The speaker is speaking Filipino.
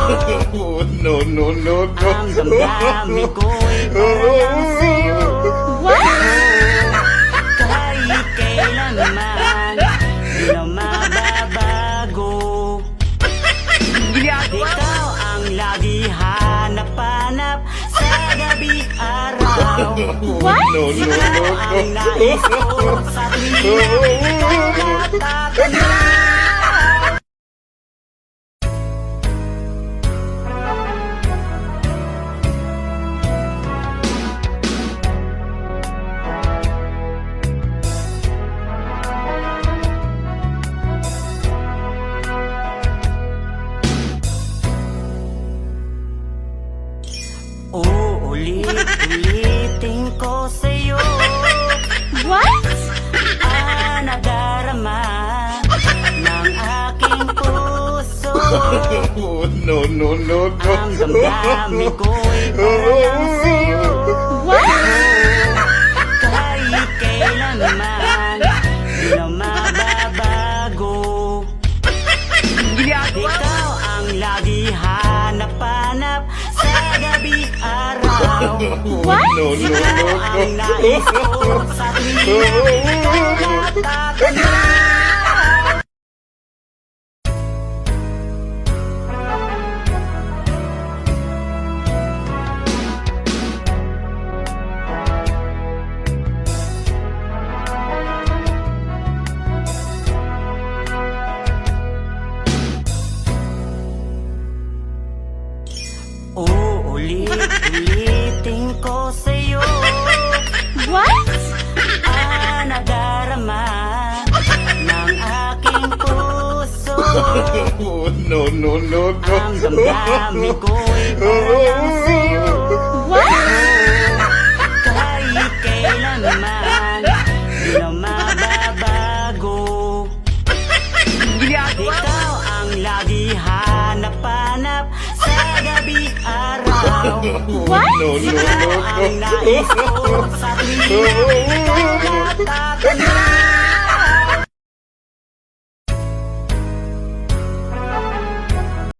No, no, no, no. Ang damdamin ko'y parang sa'yo. Kahit kailanman di na mababago. Ikaw ang lagi hanap-hanap sa gabi araw. No, no, no, Ikaw ang no. nais ko sa tuwing ikaw natatanaw. Ulit-ulitin ko sa'yo ang nadarama ng aking puso. No, no, no, no. Ang damdamin ko'y parang sa'yo. Kahit kailanman di na mababago. Ikaw ang lagi hanap-hanap sa gabi araw. No, no, no, Ikaw no. ang nais ko sa tuwing ikaw natatanaw. Ulit-ulitin ko sa'yo ang nadarama ng aking puso. No, no, no, no. Ang damdamin ko'y parang sa'yo. Kahit kailanman di na mababago. Ikaw ang lagi hanap-hanap sa gabi araw. No, no, no, Ikaw no. ang nais ko sa tuwing ikaw natatanaw.